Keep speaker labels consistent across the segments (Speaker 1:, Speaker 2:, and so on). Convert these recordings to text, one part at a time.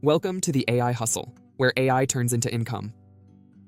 Speaker 1: Welcome to the AI Hustle, where AI turns into income.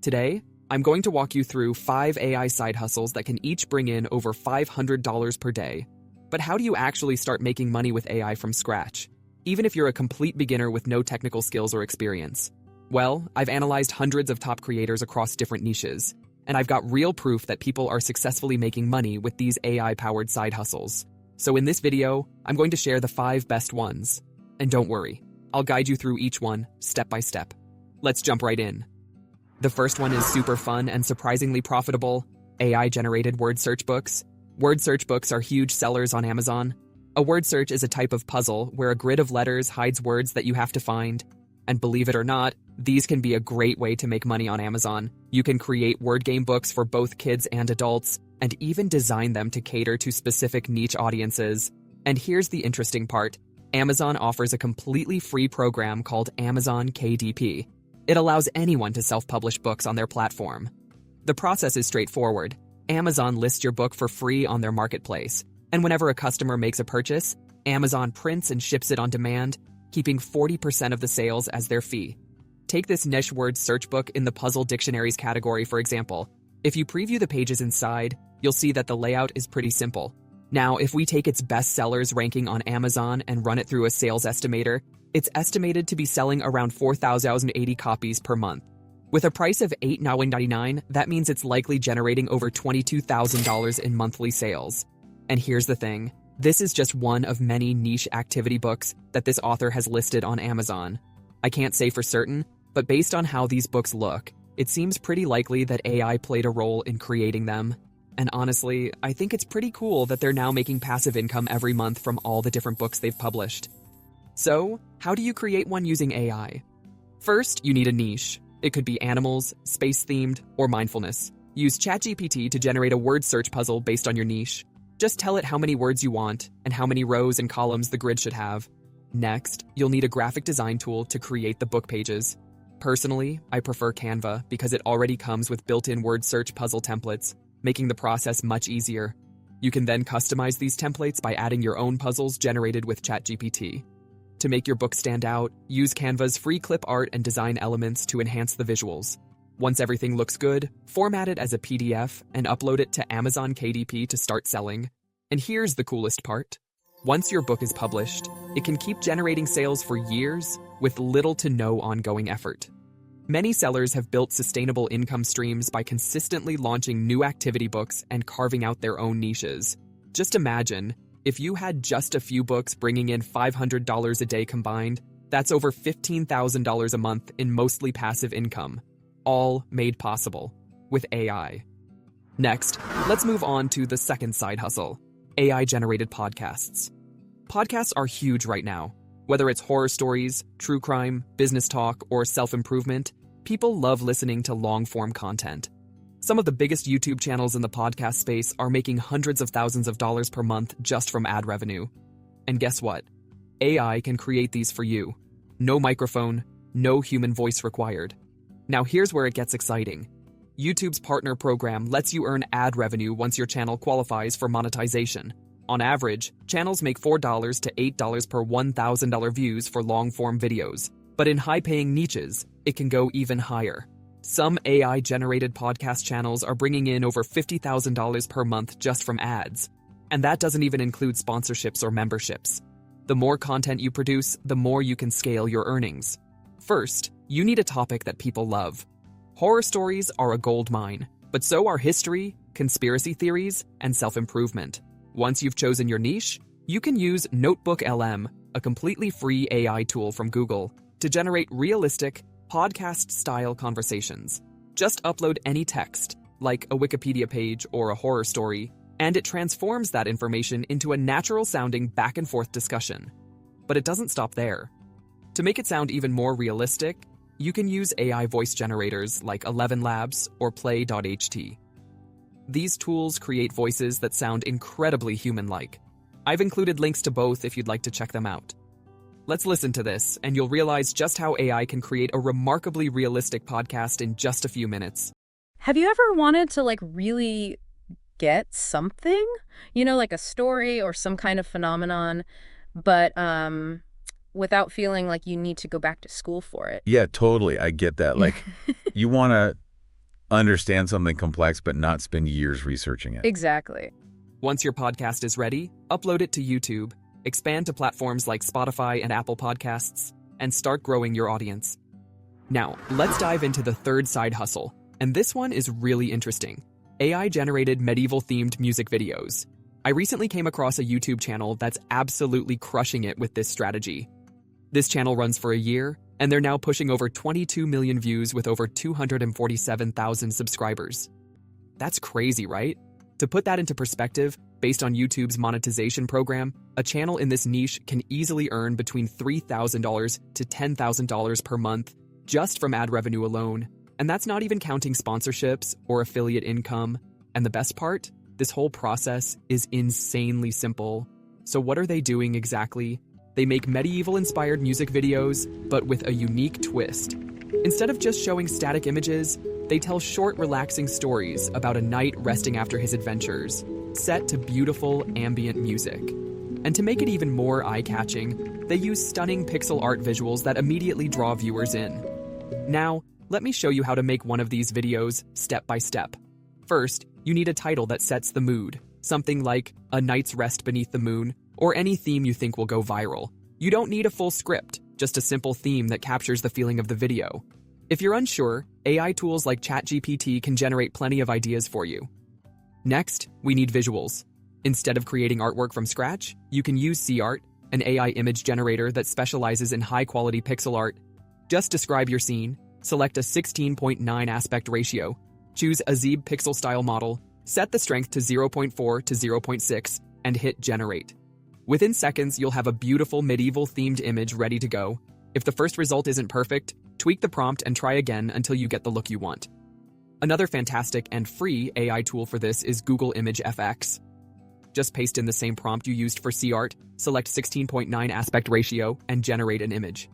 Speaker 1: Today, I'm going to walk you through 5 AI side hustles that can each bring in over $500 per day. But how do you actually start making money with AI from scratch, even if you're a complete beginner with no technical skills or experience? Well, I've analyzed hundreds of top creators across different niches, and I've got real proof that people are successfully making money with these AI-powered side hustles. So in this video, I'm going to share the 5 best ones. And don't worry, I'll guide you through each one, step by step. Let's jump right in. The first one is super fun and surprisingly profitable: AI-generated word search books. Word search books are huge sellers on Amazon. A word search is a type of puzzle where a grid of letters hides words that you have to find. And believe it or not, these can be a great way to make money on Amazon. You can create word game books for both kids and adults, and even design them to cater to specific niche audiences. And here's the interesting part. Amazon offers a completely free program called Amazon KDP. It allows anyone to self-publish books on their platform. The process is straightforward. Amazon lists your book for free on their marketplace, and whenever a customer makes a purchase, Amazon prints and ships it on demand, keeping 40% of the sales as their fee. Take this niche word search book in the puzzle dictionaries category, for example. If you preview the pages inside, you'll see that the layout is pretty simple. Now, if we take its best sellers ranking on Amazon and run it through a sales estimator, it's estimated to be selling around 4,080 copies per month. With a price of $8.99, that means it's likely generating over $22,000 in monthly sales. And here's the thing, this is just one of many niche activity books that this author has listed on Amazon. I can't say for certain, but based on how these books look, it seems pretty likely that AI played a role in creating them. And honestly, I think it's pretty cool that they're now making passive income every month from all the different books they've published. So, how do you create one using AI? First, you need a niche. It could be animals, space-themed, or mindfulness. Use ChatGPT to generate a word search puzzle based on your niche. Just tell it how many words you want and how many rows and columns the grid should have. Next, you'll need a graphic design tool to create the book pages. Personally, I prefer Canva because it already comes with built-in word search puzzle templates, making the process much easier. You can then customize these templates by adding your own puzzles generated with ChatGPT. To make your book stand out, use Canva's free clip art and design elements to enhance the visuals. Once everything looks good, format it as a PDF and upload it to Amazon KDP to start selling. And here's the coolest part. Once your book is published, it can keep generating sales for years with little to no ongoing effort. Many sellers have built sustainable income streams by consistently launching new activity books and carving out their own niches. Just imagine, if you had just a few books bringing in $500 a day combined, that's over $15,000 a month in mostly passive income, all made possible with AI. Next, let's move on to the second side hustle: AI-generated podcasts. Podcasts are huge right now. Whether it's horror stories, true crime, business talk, or self-improvement, people love listening to long-form content. Some of the biggest YouTube channels in the podcast space are making hundreds of thousands of dollars per month just from ad revenue. And guess what? AI can create these for you. No microphone, no human voice required. Now here's where it gets exciting. YouTube's partner program lets you earn ad revenue once your channel qualifies for monetization. On average, channels make $4 to $8 per $1,000 views for long-form videos. But in high-paying niches, it can go even higher. Some AI-generated podcast channels are bringing in over $50,000 per month just from ads. And that doesn't even include sponsorships or memberships. The more content you produce, the more you can scale your earnings. First, you need a topic that people love. Horror stories are a gold mine, but so are history, conspiracy theories, and self-improvement. Once you've chosen your niche, you can use Notebook LM, a completely free AI tool from Google, to generate realistic, podcast-style conversations. Just upload any text, like a Wikipedia page or a horror story, and it transforms that information into a natural-sounding back-and-forth discussion. But it doesn't stop there. To make it sound even more realistic, you can use AI voice generators like 11 Labs or Play.ht. These tools create voices that sound incredibly human-like. I've included links to both if you'd like to check them out. Let's listen to this, and you'll realize just how AI can create a remarkably realistic podcast in just a few minutes.
Speaker 2: Have you ever wanted to really get something? Like a story or some kind of phenomenon, but without feeling like you need to go back to school for it.
Speaker 3: Yeah, totally. I get that. Like, you want to understand something complex, but not spend years researching it.
Speaker 2: Exactly.
Speaker 1: Once your podcast is ready, upload it to YouTube, expand to platforms like Spotify and Apple Podcasts, and start growing your audience. Now, let's dive into the third side hustle, and this one is really interesting. AI-generated medieval-themed music videos. I recently came across a YouTube channel that's absolutely crushing it with this strategy. This channel runs for a year, and they're now pushing over 22 million views with over 247,000 subscribers. That's crazy, right? To put that into perspective, based on YouTube's monetization program, a channel in this niche can easily earn between $3,000 to $10,000 per month just from ad revenue alone. And that's not even counting sponsorships or affiliate income. And the best part? This whole process is insanely simple. So what are they doing exactly? They make medieval-inspired music videos, but with a unique twist. Instead of just showing static images, they tell short, relaxing stories about a knight resting after his adventures, set to beautiful, ambient music. And to make it even more eye-catching, they use stunning pixel art visuals that immediately draw viewers in. Now, let me show you how to make one of these videos step by step. First, you need a title that sets the mood, something like A Night's Rest Beneath the Moon, or any theme you think will go viral. You don't need a full script, just a simple theme that captures the feeling of the video. If you're unsure, AI tools like ChatGPT can generate plenty of ideas for you. Next, we need visuals. Instead of creating artwork from scratch, you can use CArt, an AI image generator that specializes in high-quality pixel art. Just describe your scene, select a 16:9 aspect ratio, choose a ZEB pixel style model, set the strength to 0.4 to 0.6, and hit generate. Within seconds, you'll have a beautiful medieval-themed image ready to go. If the first result isn't perfect, tweak the prompt and try again until you get the look you want. Another fantastic and free AI tool for this is Google Image FX. Just paste in the same prompt you used for CArt, select 16:9 aspect ratio, and generate an image.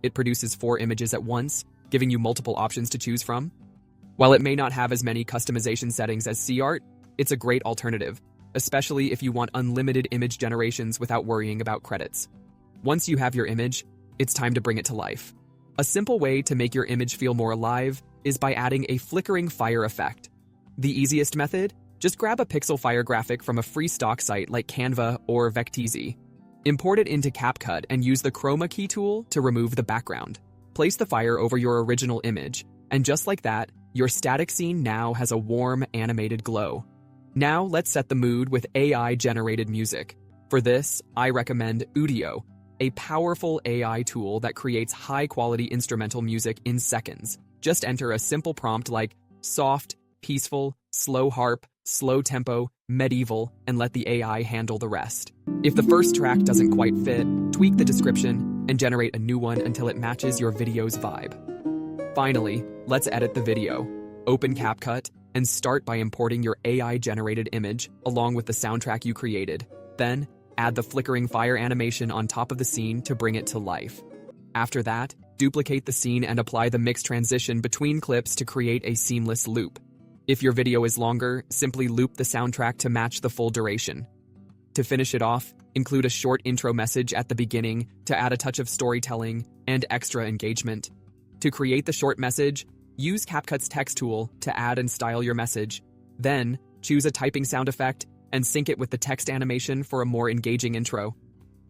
Speaker 1: It produces 4 images at once, giving you multiple options to choose from. While it may not have as many customization settings as CArt, it's a great alternative, especially if you want unlimited image generations without worrying about credits. Once you have your image, it's time to bring it to life. A simple way to make your image feel more alive is by adding a flickering fire effect. The easiest method? Just grab a pixel fire graphic from a free stock site like Canva or Vecteezy. Import it into CapCut and use the chroma key tool to remove the background. Place the fire over your original image, and just like that, your static scene now has a warm, animated glow. Now let's set the mood with AI-generated music. For this, I recommend Udio, a powerful AI tool that creates high-quality instrumental music in seconds. Just enter a simple prompt like soft, peaceful, slow harp, slow tempo, medieval, and let the AI handle the rest. If the first track doesn't quite fit, tweak the description and generate a new one until it matches your video's vibe. Finally, let's edit the video. Open CapCut and start by importing your AI-generated image along with the soundtrack you created. Then, add the flickering fire animation on top of the scene to bring it to life. After that, duplicate the scene and apply the mix transition between clips to create a seamless loop. If your video is longer, simply loop the soundtrack to match the full duration. To finish it off, include a short intro message at the beginning to add a touch of storytelling and extra engagement. To create the short message, use CapCut's text tool to add and style your message. Then, choose a typing sound effect and sync it with the text animation for a more engaging intro.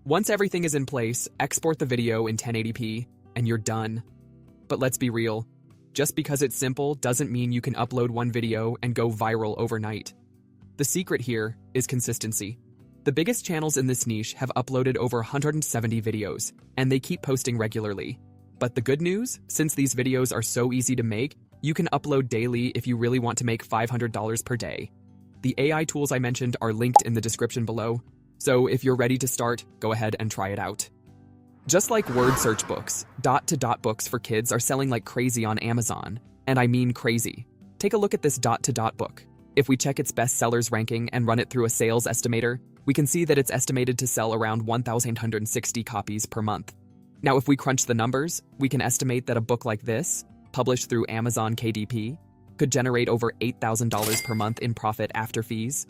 Speaker 1: Once everything is in place, export the video in 1080p, and you're done. But let's be real. Just because it's simple doesn't mean you can upload one video and go viral overnight. The secret here is consistency. The biggest channels in this niche have uploaded over 170 videos, and they keep posting regularly. But the good news, since these videos are so easy to make, you can upload daily if you really want to make $500 per day. The AI tools I mentioned are linked in the description below, so if you're ready to start, go ahead and try it out. Just like word search books, dot-to-dot books for kids are selling like crazy on Amazon. And I mean crazy. Take a look at this dot-to-dot book. If we check its bestsellers ranking and run it through a sales estimator, we can see that it's estimated to sell around 1,160 copies per month. Now, if we crunch the numbers, we can estimate that a book like this, published through Amazon KDP, could generate over $8,000 per month in profit after fees.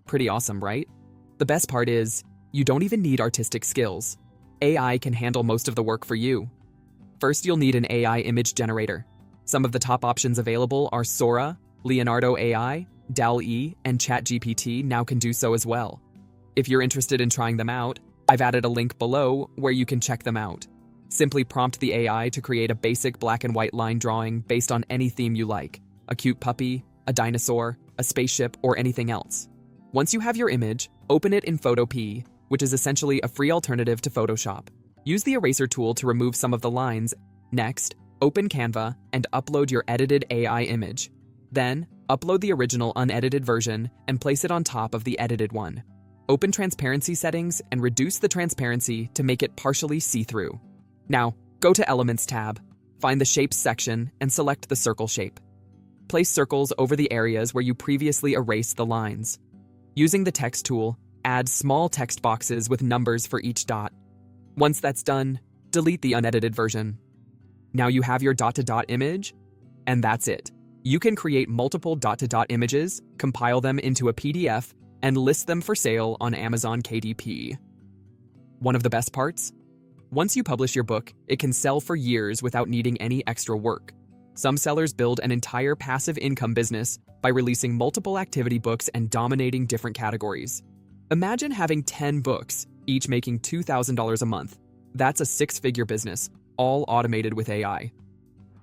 Speaker 1: Pretty awesome, right? The best part is, you don't even need artistic skills. AI can handle most of the work for you. First, you'll need an AI image generator. Some of the top options available are Sora, Leonardo AI, DALL-E, and ChatGPT now can do so as well. If you're interested in trying them out, I've added a link below where you can check them out. Simply prompt the AI to create a basic black and white line drawing based on any theme you like, a cute puppy, a dinosaur, a spaceship, or anything else. Once you have your image, open it in Photopea, which is essentially a free alternative to Photoshop. Use the eraser tool to remove some of the lines. Next, open Canva and upload your edited AI image. Then, upload the original unedited version and place it on top of the edited one. Open transparency settings and reduce the transparency to make it partially see-through. Now, go to Elements tab, find the Shapes section, and select the circle shape. Place circles over the areas where you previously erased the lines. Using the Text tool, add small text boxes with numbers for each dot. Once that's done, delete the unedited version. Now you have your dot-to-dot image, and that's it. You can create multiple dot-to-dot images, compile them into a PDF, and list them for sale on Amazon KDP. One of the best parts? Once you publish your book, it can sell for years without needing any extra work. Some sellers build an entire passive income business by releasing multiple activity books and dominating different categories. Imagine having 10 books, each making $2,000 a month. That's a six-figure business, all automated with AI.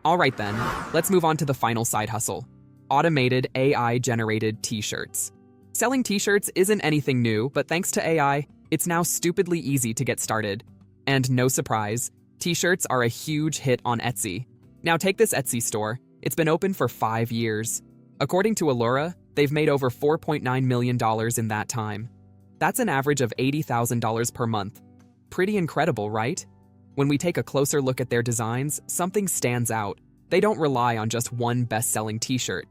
Speaker 1: All right then, let's move on to the final side hustle: automated AI-generated t-shirts. Selling t-shirts isn't anything new, but thanks to AI, it's now stupidly easy to get started. And no surprise, t-shirts are a huge hit on Etsy. Now take this Etsy store. It's been open for 5 years. According to Allura, they've made over $4.9 million in that time. That's an average of $80,000 per month. Pretty incredible, right? When we take a closer look at their designs, something stands out. They don't rely on just one best-selling t-shirt.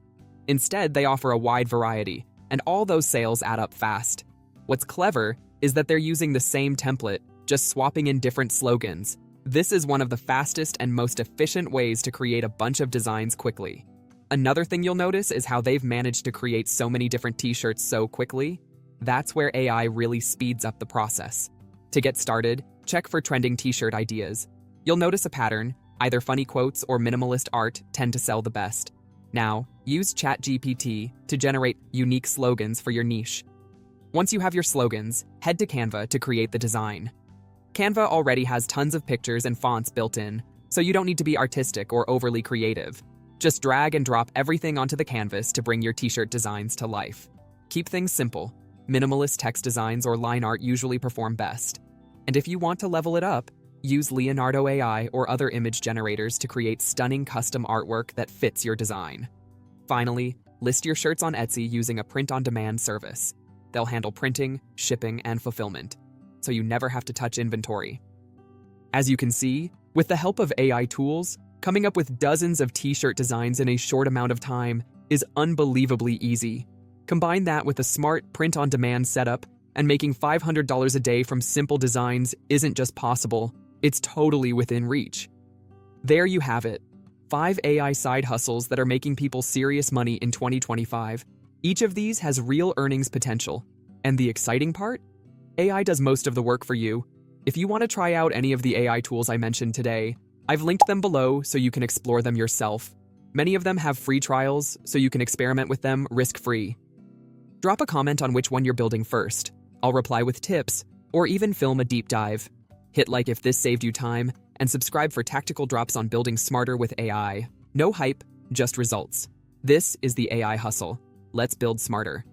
Speaker 1: Instead, they offer a wide variety, and all those sales add up fast. What's clever is that they're using the same template, just swapping in different slogans. This is one of the fastest and most efficient ways to create a bunch of designs quickly. Another thing you'll notice is how they've managed to create so many different t-shirts so quickly. That's where AI really speeds up the process. To get started, check for trending t-shirt ideas. You'll notice a pattern. Either funny quotes or minimalist art tend to sell the best. Now, use ChatGPT to generate unique slogans for your niche. Once you have your slogans, head to Canva to create the design. Canva already has tons of pictures and fonts built in, so you don't need to be artistic or overly creative. Just drag and drop everything onto the canvas to bring your t-shirt designs to life. Keep things simple. Minimalist text designs or line art usually perform best. And if you want to level it up, use Leonardo AI or other image generators to create stunning custom artwork that fits your design. Finally, list your shirts on Etsy using a print-on-demand service. They'll handle printing, shipping, and fulfillment, so you never have to touch inventory. As you can see, with the help of AI tools, coming up with dozens of t-shirt designs in a short amount of time is unbelievably easy. Combine that with a smart print-on-demand setup, and making $500 a day from simple designs isn't just possible, it's totally within reach. There you have it. 5 AI side hustles that are making people serious money in 2025. Each of these has real earnings potential. And the exciting part? AI does most of the work for you. If you want to try out any of the AI tools I mentioned today, I've linked them below so you can explore them yourself. Many of them have free trials, so you can experiment with them risk-free. Drop a comment on which one you're building first. I'll reply with tips, or even film a deep dive. Hit like if this saved you time, and subscribe for tactical drops on building smarter with AI. No hype, just results. This is the AI Hustle. Let's build smarter.